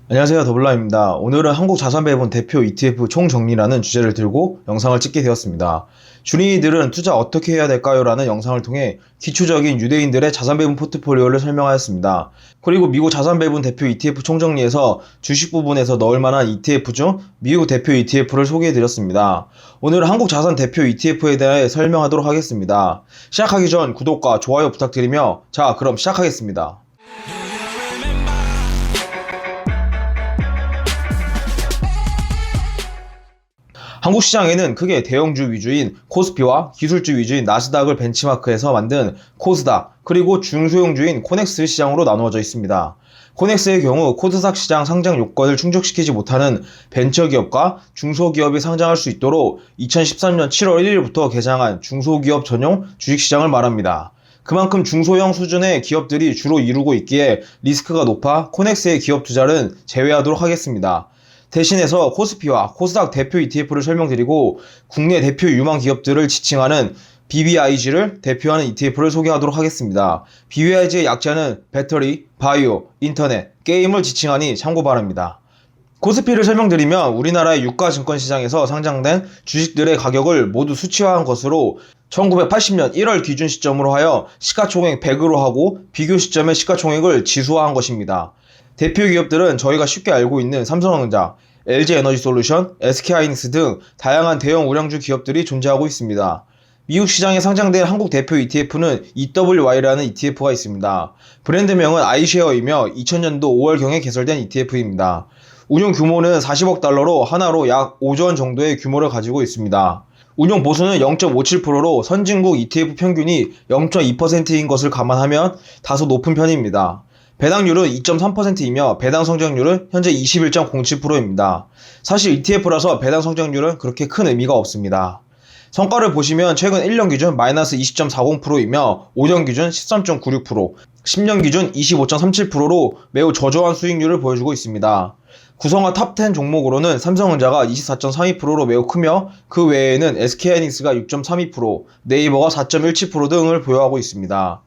안녕하세요, 더블라입니다. 오늘은 한국자산배분 대표 ETF 총정리라는 주제를 들고 영상을 찍게 되었습니다. 주린이들은 투자 어떻게 해야 될까요? 라는 영상을 통해 기초적인 유대인들의 자산배분 포트폴리오를 설명하였습니다. 그리고 미국 자산배분 대표 ETF 총정리에서 주식 부분에서 넣을 만한 ETF 중 미국 대표 ETF를 소개해드렸습니다. 오늘은 한국자산 대표 ETF에 대해 설명하도록 하겠습니다. 시작하기 전 구독과 좋아요 부탁드리며 자, 그럼 시작하겠습니다. 한국 시장에는 크게 대형주 위주인 코스피와 기술주 위주인 나스닥을 벤치마크해서 만든 코스닥, 그리고 중소형주인 코넥스 시장으로 나누어져 있습니다. 코넥스의 경우 코스닥 시장 상장 요건을 충족시키지 못하는 벤처기업과 중소기업이 상장할 수 있도록 2013년 7월 1일부터 개장한 중소기업 전용 주식시장을 말합니다. 그만큼 중소형 수준의 기업들이 주로 이루고 있기에 리스크가 높아 코넥스의 기업 투자는 제외하도록 하겠습니다. 대신해서 코스피와 코스닥 대표 ETF를 설명드리고 국내 대표 유망 기업들을 지칭하는 BBIG를 대표하는 ETF를 소개하도록 하겠습니다. BBIG의 약자는 배터리, 바이오, 인터넷, 게임을 지칭하니 참고 바랍니다. 코스피를 설명드리면 우리나라의 유가증권시장에서 상장된 주식들의 가격을 모두 수치화한 것으로 1980년 1월 기준 시점으로 하여 시가총액 100으로 하고 비교 시점의 시가총액을 지수화한 것입니다. 대표 기업들은 저희가 쉽게 알고 있는 삼성전자, LG에너지솔루션, SK하이닉스 등 다양한 대형 우량주 기업들이 존재하고 있습니다. 미국 시장에 상장된 한국 대표 ETF는 EWY라는 ETF가 있습니다. 브랜드명은 iShare이며 2000년도 5월경에 개설된 ETF입니다. 운용 규모는 40억 달러로 하나로 약 5조 원 정도의 규모를 가지고 있습니다. 운용 보수는 0.57%로 선진국 ETF 평균이 0.2%인 것을 감안하면 다소 높은 편입니다. 배당률은 2.3%이며 배당 성장률은 현재 21.07%입니다. 사실 ETF라서 배당 성장률은 그렇게 큰 의미가 없습니다. 성과를 보시면 최근 1년 기준 마이너스 20.40%이며 5년 기준 13.96%, 10년 기준 25.37%로 매우 저조한 수익률을 보여주고 있습니다. 구성화 탑10 종목으로는 삼성전자가 24.32%로 매우 크며 그 외에는 SK하이닉스가 6.32%, 네이버가 4.17% 등을 보유하고 있습니다.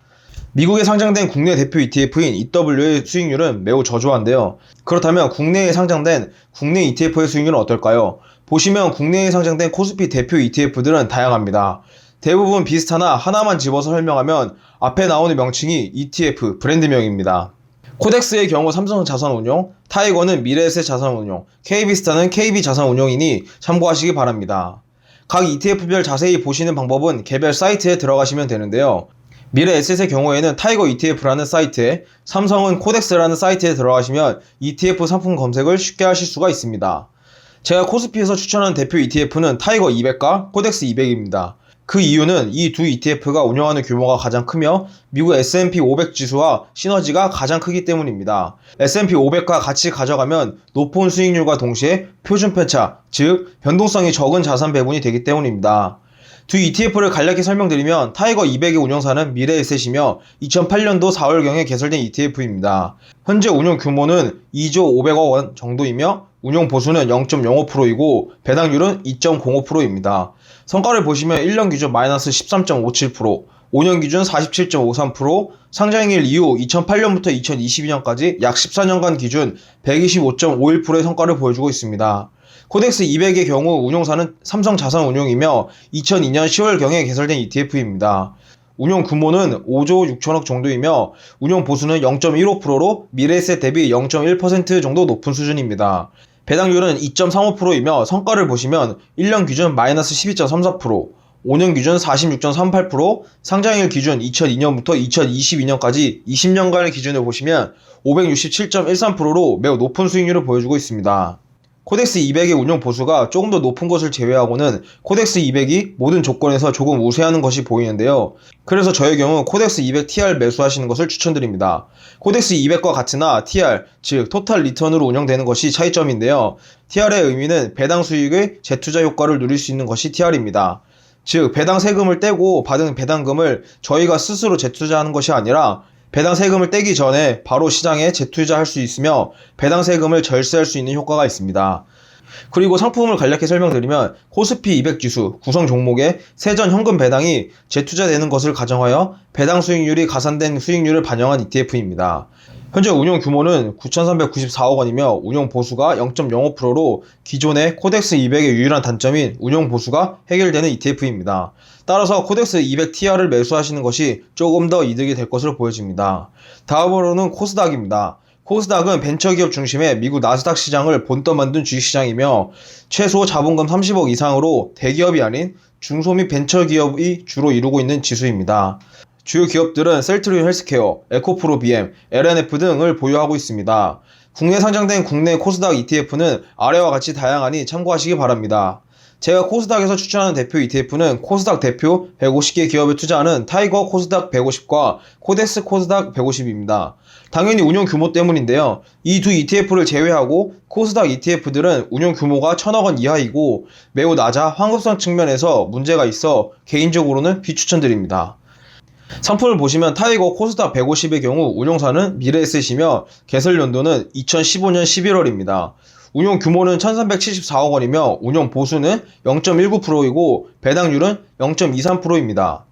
미국에 상장된 국내 대표 ETF인 EW의 수익률은 매우 저조한데요. 그렇다면 국내에 상장된 국내 ETF의 수익률은 어떨까요? 보시면 국내에 상장된 코스피 대표 ETF들은 다양합니다. 대부분 비슷하나 하나만 집어서 설명하면 앞에 나오는 명칭이 ETF 브랜드명입니다. 코덱스의 경우 삼성자산운용, 타이거는 미래에셋자산운용, KB스타는 KB자산운용이니 참고하시기 바랍니다. 각 ETF별 자세히 보시는 방법은 개별 사이트에 들어가시면 되는데요. 미래에셋의 경우에는 타이거 ETF라는 사이트에, 삼성은 코덱스라는 사이트에 들어가시면 ETF 상품 검색을 쉽게 하실 수가 있습니다. 제가 코스피에서 추천하는 대표 ETF는 타이거 200과 코덱스 200입니다. 그 이유는 이 두 ETF가 운영하는 규모가 가장 크며 미국 S&P 500 지수와 시너지가 가장 크기 때문입니다. S&P 500과 같이 가져가면 높은 수익률과 동시에 표준 편차, 즉 변동성이 적은 자산 배분이 되기 때문입니다. 두 ETF를 간략히 설명드리면 타이거 200의 운영사는 미래에셋이며 2008년도 4월경에 개설된 ETF입니다. 현재 운용 규모는 2조 500억 원 정도이며 운용 보수는 0.05%이고 배당률은 2.05%입니다. 성과를 보시면 1년 기준 마이너스 13.57%, 5년 기준 47.53%, 상장일 이후 2008년부터 2022년까지 약 14년간 기준 125.51%의 성과를 보여주고 있습니다. 코덱스 200의 경우 운용사는 삼성자산운용이며 2002년 10월경에 개설된 ETF입니다. 운용 규모는 5조 6천억 정도이며 운용 보수는 0.15%로 미래에셋 대비 0.1% 정도 높은 수준입니다. 배당률은 2.35%이며 성과를 보시면 1년 기준 마이너스 12.34%, 5년 기준 46.38%, 상장일 기준 2002년부터 2022년까지 20년간의 기준을 보시면 567.13%로 매우 높은 수익률을 보여주고 있습니다. 코덱스 200의 운용 보수가 조금 더 높은 것을 제외하고는 코덱스 200이 모든 조건에서 조금 우세하는 것이 보이는데요. 그래서 저의 경우 코덱스 200 TR 매수하시는 것을 추천드립니다. 코덱스 200과 같으나 TR, 즉 토탈 리턴으로 운영되는 것이 차이점인데요. TR의 의미는 배당 수익의 재투자 효과를 누릴 수 있는 것이 TR입니다. 즉 배당 세금을 떼고 받은 배당금을 저희가 스스로 재투자하는 것이 아니라 배당 세금을 떼기 전에 바로 시장에 재투자할 수 있으며 배당 세금을 절세할 수 있는 효과가 있습니다. 그리고 상품을 간략히 설명드리면 코스피 200 지수 구성 종목의 세전 현금 배당이 재투자되는 것을 가정하여 배당 수익률이 가산된 수익률을 반영한 ETF입니다. 현재 운용 규모는 9,394억 원이며 운용 보수가 0.05%로 기존의 코덱스 200의 유일한 단점인 운용 보수가 해결되는 ETF입니다. 따라서 코덱스 200TR을 매수하시는 것이 조금 더 이득이 될 것으로 보여집니다. 다음으로는 코스닥입니다. 코스닥은 벤처기업 중심의 미국 나스닥 시장을 본떠 만든 주식시장이며 최소 자본금 30억 이상으로 대기업이 아닌 중소 및 벤처기업이 주로 이루고 있는 지수입니다. 주요 기업들은 셀트리온 헬스케어, 에코프로 BM, LNF 등을 보유하고 있습니다. 국내 상장된 국내 코스닥 ETF는 아래와 같이 다양하니 참고하시기 바랍니다. 제가 코스닥에서 추천하는 대표 ETF는 코스닥 대표 150개 기업에 투자하는 타이거 코스닥 150과 코덱스 코스닥 150입니다. 당연히 운용 규모 때문인데요. 이 두 ETF를 제외하고 코스닥 ETF들은 운용 규모가 1,000억 원 이하이고 매우 낮아 환급성 측면에서 문제가 있어 개인적으로는 비추천드립니다. 상품을 보시면 타이거 코스닥 150의 경우 운용사는 미래에셋이며 개설 연도는 2015년 11월입니다. 운용 규모는 1374억 원이며 운용 보수는 0.19%이고 배당률은 0.23%입니다.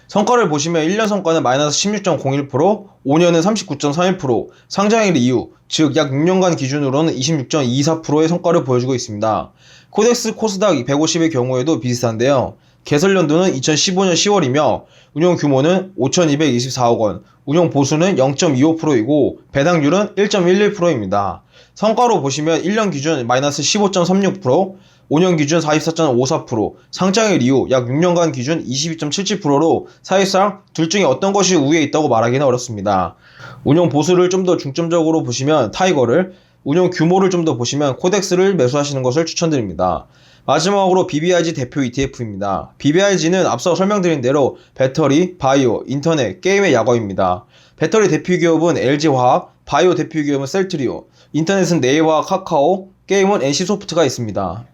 성과를 보시면 1년 성과는 마이너스 16.01%, 5년은 39.31%, 상장일 이후, 즉 약 6년간 기준으로는 26.24%의 성과를 보여주고 있습니다. 코덱스 코스닥 150의 경우에도 비슷한데요. 개설 연도는 2015년 10월이며 운용 규모는 5,224억 원, 운용 보수는 0.25%이고 배당률은 1.11%입니다. 성과로 보시면 1년 기준 마이너스 15.36%, 5년 기준 44.54%, 상장일 이후 약 6년간 기준 22.77%로 사실상 둘 중에 어떤 것이 우위에 있다고 말하기는 어렵습니다. 운용 보수를 좀 더 중점적으로 보시면 타이거를, 운용 규모를 좀 더 보시면 코덱스를 매수하시는 것을 추천드립니다. 마지막으로 BBIG 대표 ETF입니다. BBIG는 앞서 설명드린 대로 배터리, 바이오, 인터넷, 게임의 약어입니다. 배터리 대표 기업은 LG화학, 바이오 대표 기업은 셀트리온, 인터넷은 네이버와 카카오, 게임은 NC소프트가 있습니다.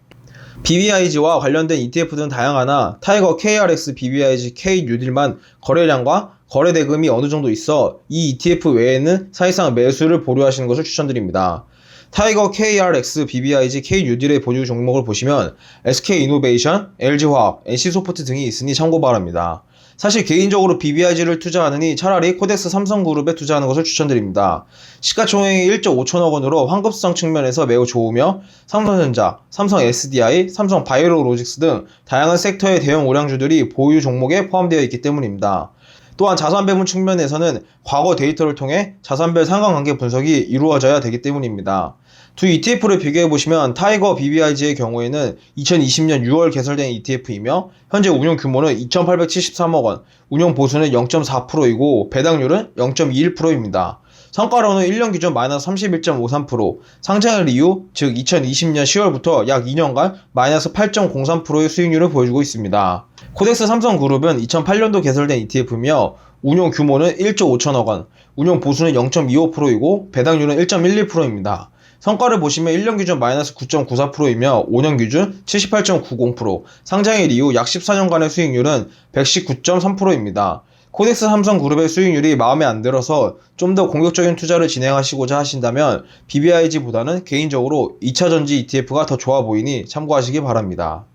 BBIG와 관련된 ETF들은 다양하나 타이거 KRX BBIG K 뉴딜만 거래량과 거래 대금이 어느 정도 있어 이 ETF 외에는 사실상 매수를 보류하시는 것을 추천드립니다. 타이거 KRX BBIG K 뉴딜의 보유 종목을 보시면 SK이노베이션, LG화학, NC소프트 등이 있으니 참고 바랍니다. 사실 개인적으로 BBIG를 투자하느니 차라리 코덱스 삼성그룹에 투자하는 것을 추천드립니다. 시가총액이 1조 5천억 원으로 환급성 측면에서 매우 좋으며 삼성전자, 삼성 SDI, 삼성 바이오로직스 등 다양한 섹터의 대형 우량주들이 보유 종목에 포함되어 있기 때문입니다. 또한 자산 배분 측면에서는 과거 데이터를 통해 자산별 상관관계 분석이 이루어져야 되기 때문입니다. 두 ETF를 비교해보시면 타이거 BBIG의 경우에는 2020년 6월 개설된 ETF이며 현재 운용 규모는 2,873억 원, 운용 보수는 0.4%이고 배당률은 0.21%입니다. 성과로는 1년 기준 마이너스 31.53%, 상장일 이후 즉 2020년 10월부터 약 2년간 마이너스 8.03%의 수익률을 보여주고 있습니다. 코덱스 삼성그룹은 2008년도 개설된 ETF이며 운용 규모는 1조 5천억 원, 운용 보수는 0.25%이고 배당률은 1.12%입니다. 성과를 보시면 1년 기준 마이너스 9.94%이며 5년 기준 78.90%, 상장일 이후 약 14년간의 수익률은 119.3%입니다. 코덱스 삼성그룹의 수익률이 마음에 안 들어서 좀 더 공격적인 투자를 진행하시고자 하신다면 BBIG보다는 개인적으로 2차전지 ETF가 더 좋아 보이니 참고하시기 바랍니다.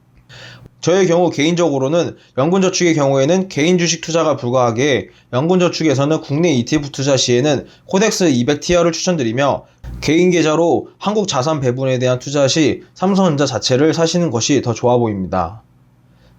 저의 경우 개인적으로는 연금저축의 경우에는 개인 주식 투자가 불가하게 연금저축에서는 국내 ETF 투자 시에는 코덱스 200TR을 추천드리며 개인 계좌로 한국 자산 배분에 대한 투자 시 삼성전자 자체를 사시는 것이 더 좋아 보입니다.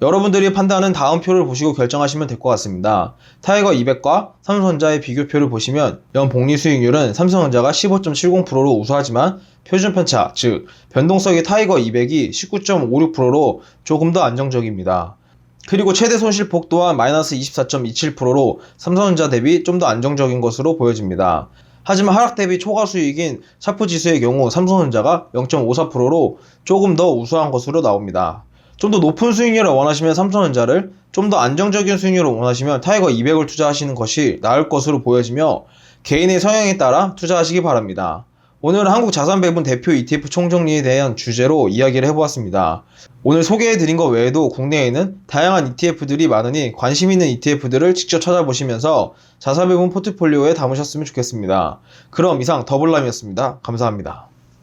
여러분들이 판단은 다음 표를 보시고 결정하시면 될 것 같습니다. 타이거 200과 삼성전자의 비교표를 보시면 연복리 수익률은 삼성전자가 15.70%로 우수하지만 표준 편차, 즉 변동성의 타이거 200이 19.56%로 조금 더 안정적입니다. 그리고 최대 손실폭 또한 마이너스 24.27%로 삼성전자 대비 좀 더 안정적인 것으로 보여집니다. 하지만 하락 대비 초과 수익인 샤프 지수의 경우 삼성전자가 0.54%로 조금 더 우수한 것으로 나옵니다. 좀 더 높은 수익률을 원하시면 삼성전자를, 좀 더 안정적인 수익률을 원하시면 타이거 200을 투자하시는 것이 나을 것으로 보여지며 개인의 성향에 따라 투자하시기 바랍니다. 오늘은 한국 자산배분 대표 ETF 총정리에 대한 주제로 이야기를 해보았습니다. 오늘 소개해드린 것 외에도 국내에는 다양한 ETF들이 많으니 관심 있는 ETF들을 직접 찾아보시면서 자산배분 포트폴리오에 담으셨으면 좋겠습니다. 그럼 이상 더블람이었습니다. 감사합니다.